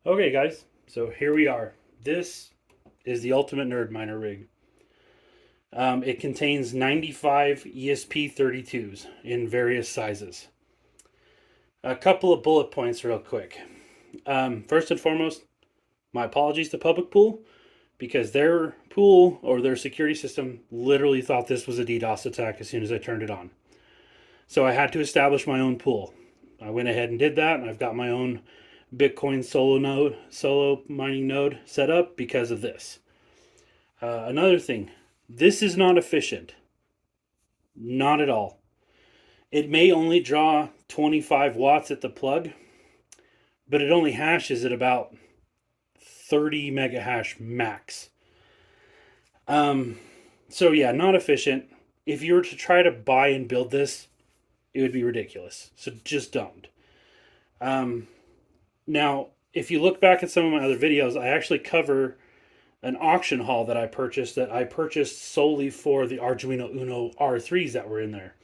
Okay, guys, so here we are. This is the ultimate NerdMiner rig. It contains 95 ESP32s in various sizes. A couple of bullet points, real quick. First and foremost, my apologies to Public Pool because their pool or their security system literally thought this was a DDoS attack as soon as I turned it on. So I had to establish my own pool. I went ahead and did that, and I've got my own Bitcoin solo mining node set up because of this. Another thing, this is not efficient. Not at all. It may only draw 25 watts at the plug, but it only hashes at about 30 mega hash max. So yeah, not efficient. If you were to try to buy and build this, it would be ridiculous. So just don't. Now, if you look back at some of my other videos, I actually cover an auction haul that I purchased solely for the Arduino Uno R3s that were in there.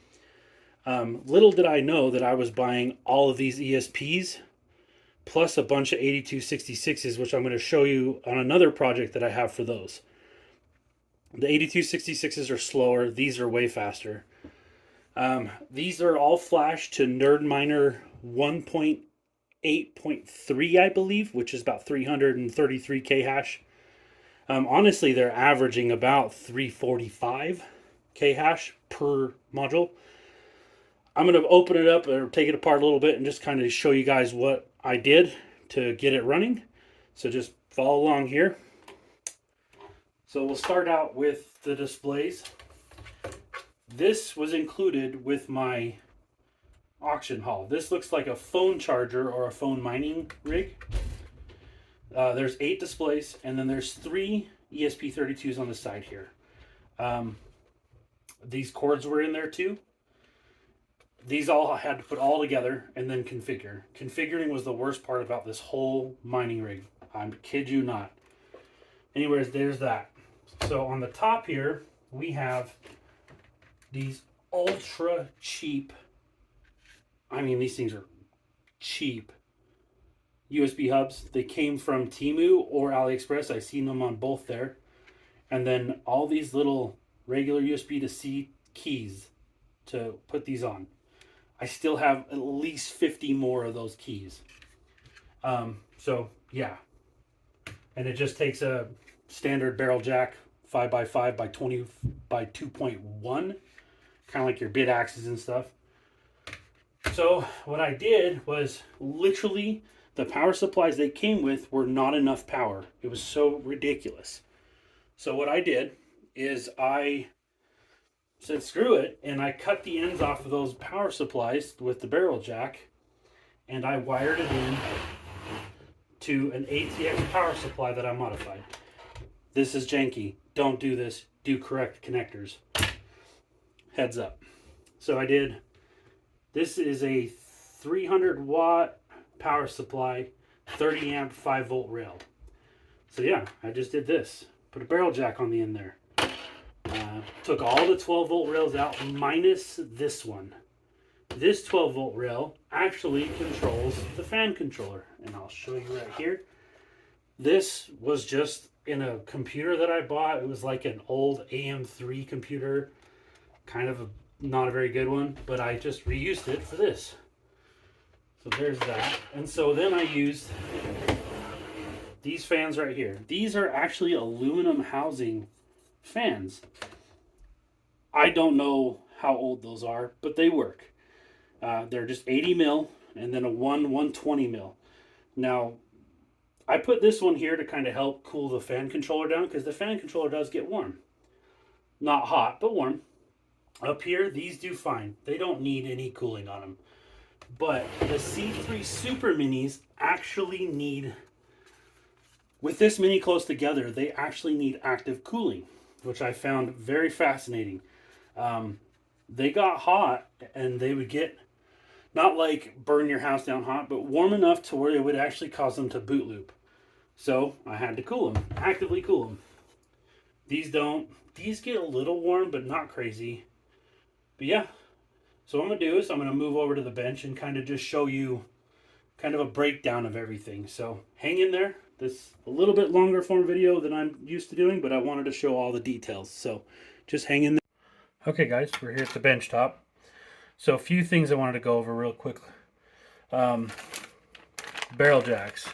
Little did I know that I was buying all of these ESPs plus a bunch of 8266s, which I'm going to show you on another project that I have for those. The 8266s are slower. These are way faster. These are all flashed to NerdMiner 1.8.3, I believe, which is about 333k hash. Honestly, they're averaging about 345k hash per module. I'm going to open it up or take it apart a little bit and just kind of show you guys what I did to get it running. So just follow along here. So we'll start out with the displays. This was included with my auction haul. This looks like a phone charger or a phone mining rig. There's 8 displays, and then there's 3 ESP32s on the side here. These cords were in there too. These all had to put all together and then configure. Configuring was the worst part about this whole mining rig. I kid you not. Anyways, there's that. So on the top here, we have these ultra cheap, I mean, these things are cheap, USB hubs. They came from Temu or AliExpress. I've seen them on both there. And then all these little regular USB to C keys to put these on. I still have at least 50 more of those keys. So yeah. And it just takes a standard barrel jack 5x5 by 20 by 2.1, kind of like your Bitaxes and stuff. So what I did was literally the power supplies they came with were not enough power. It was so ridiculous. So what I did is I said screw it, and I cut the ends off of those power supplies with the barrel jack, and I wired it in to an ATX power supply that I modified. This is janky. Don't do this. Do correct connectors. Heads up. So I did. This is a 300 watt power supply, 30 amp 5 volt rail. So yeah, I just did this. Put a barrel jack on the end there. Took all the 12 volt rails out minus this one. This 12 volt rail actually controls the fan controller, and I'll show you right here. This was just in a computer that I bought. It was like an old AM3 computer, kind of not a very good one, but I just reused it for this. So there's that. And so then I used these fans right here. These are actually aluminum housing fans. I don't know how old those are, but they work. They're just 80 mil and then a 120 mil. Now, I put this one here to kind of help cool the fan controller down because the fan controller does get warm. Not hot, but warm. Up here, these do fine. They don't need any cooling on them. But the C3 Super Minis actually need, with this mini close together, they actually need active cooling, which I found very fascinating. They got hot, and they would get, not like burn your house down hot, but warm enough to where it would actually cause them to boot loop. So I had to cool them, actively cool them. These don't. These get a little warm, but not crazy. But yeah, so what I'm going to do is I'm going to move over to the bench and kind of just show you kind of a breakdown of everything. So hang in there. This is a little bit longer form video than I'm used to doing, but I wanted to show all the details. So just hang in there. Okay guys, we're here at the bench top. So a few things I wanted to go over real quick. Barrel jacks.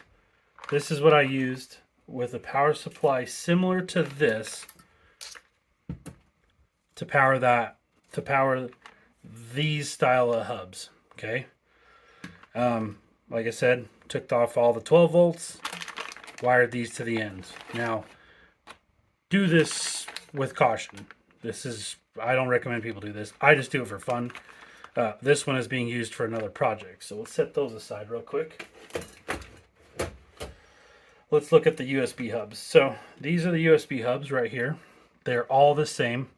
This is what I used with a power supply similar to this to power these style of hubs. Okay. Like I said, took off all the 12 volts, wired these to the ends. Now, do this with caution. I don't recommend people do this. I just do it for fun. This one is being used for another project. So we'll set those aside real quick. Let's look at the USB hubs. So these are the USB hubs right here. They're all the same.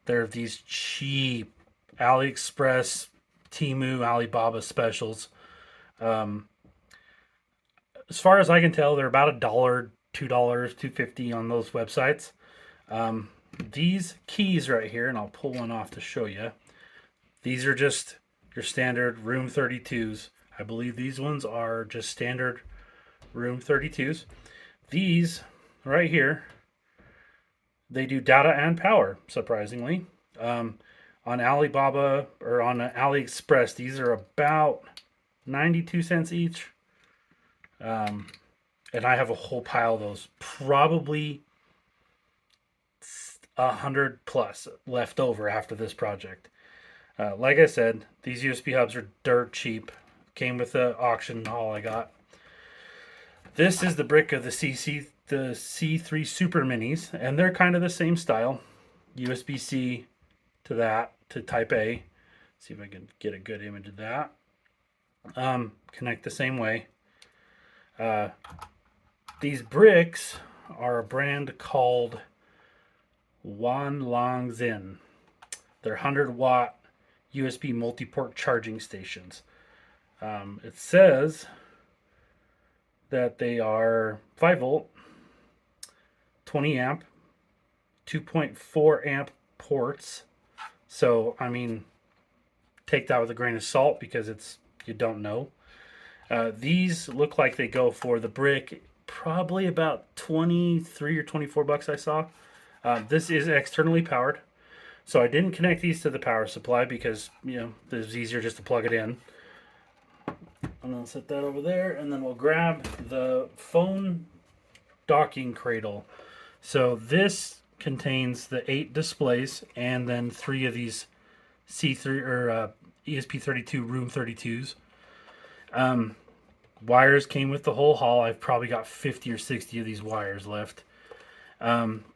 They're these cheap AliExpress, Temu, Alibaba specials. As far as I can tell, they're about $1, $2, $2.50 on those websites. These keys right here, and I'll pull one off to show you. These are just your standard room 32s. I believe these ones are just standard room 32s. These right here, they do data and power, surprisingly. On Alibaba or on AliExpress, these are about 92 cents each. And I have a whole pile of those, probably 100 plus left over after this project. Like I said, these USB hubs are dirt cheap. Came with the auction haul I got. This is the brick of the C3 Super Minis, and they're kind of the same style. USB-C to that, to Type A. See if I can get a good image of that. Connect the same way. These bricks are a brand called Juan. They're 100-watt USB multi-port charging stations. It says that they are 5 volt, 20 amp, 2.4 amp ports. So, I mean, take that with a grain of salt because you don't know. These look like they go for the brick, probably about 23 or 24 bucks I saw. This is externally powered. So I didn't connect these to the power supply because, it was easier just to plug it in. And I'll set that over there, and then we'll grab the phone docking cradle. So this contains the 8 displays and then 3 of these C3 or ESP32 room 32s. Wires came with the whole haul. I've probably got 50 or 60 of these wires left.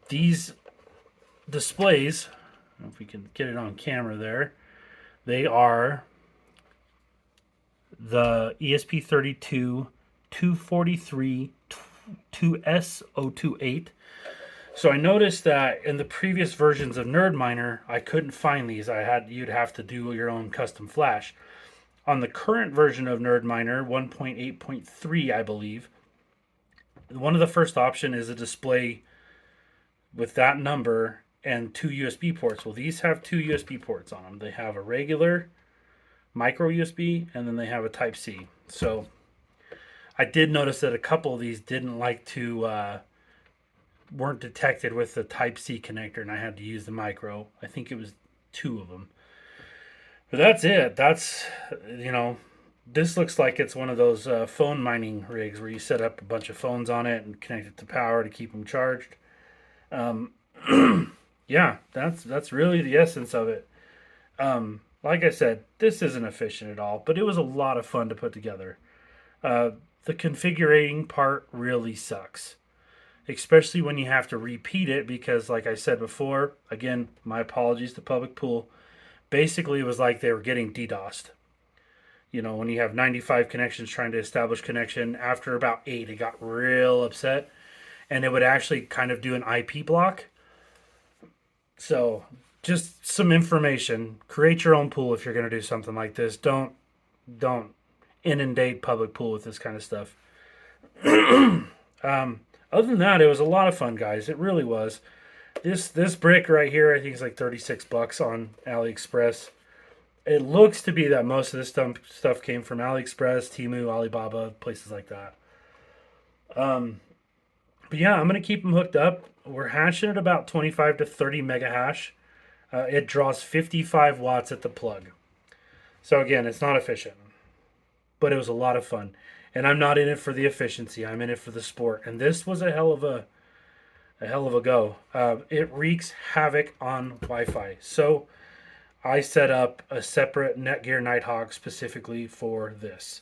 These displays, I don't know if we can get it on camera there, they are the ESP32 243 2S028. So I noticed that in the previous versions of NerdMiner, I couldn't find these. You'd have to do your own custom flash. On the current version of NerdMiner, 1.8.3, I believe, one of the first option is a display with that number and 2 USB ports. Well, these have 2 USB ports on them. They have a regular micro USB, and then they have a Type C. So I did notice that a couple of these didn't like to, weren't detected with the Type C connector, and I had to use the micro. I think it was 2 of them. But that's it. That's, this looks like it's one of those phone mining rigs where you set up a bunch of phones on it and connect it to power to keep them charged. Yeah, that's really the essence of it. Like I said, this isn't efficient at all, but it was a lot of fun to put together. The configuring part really sucks, especially when you have to repeat it because, like I said before, again, my apologies to Public Pool, basically it was like they were getting DDoSed. When you have 95 connections trying to establish connection, after about 8, it got real upset, and it would actually kind of do an IP block. So just some information. Create your own pool if you're going to do something like this. Don't inundate Public Pool with this kind of stuff. Other than that, it was a lot of fun, guys. It really was. This brick right here, I think is like 36 bucks on AliExpress. It looks to be that most of this stuff came from AliExpress, Temu, Alibaba, places like that. But yeah, I'm going to keep them hooked up. We're hashing at about 25 to 30 mega hash. It draws 55 watts at the plug. So again, it's not efficient, but it was a lot of fun. And I'm not in it for the efficiency. I'm in it for the sport. And this was a hell of a go. It wreaks havoc on Wi-Fi. So I set up a separate Netgear Nighthawk specifically for this.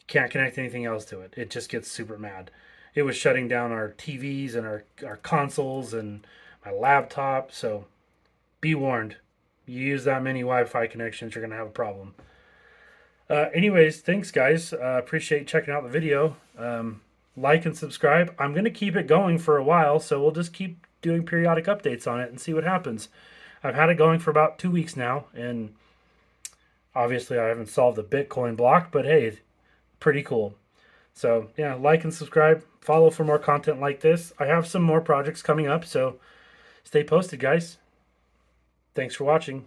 Can't connect anything else to it. It just gets super mad. It was shutting down our TVs and our consoles and my laptop. So be warned. You use that many Wi-Fi connections, you're going to have a problem. Anyways, thanks guys. Appreciate checking out the video. Like and subscribe. I'm going to keep it going for a while, so we'll just keep doing periodic updates on it and see what happens. I've had it going for about 2 weeks now, and obviously I haven't solved the Bitcoin block, but hey, pretty cool. So yeah, like and subscribe. Follow for more content like this. I have some more projects coming up, so stay posted, guys. Thanks for watching.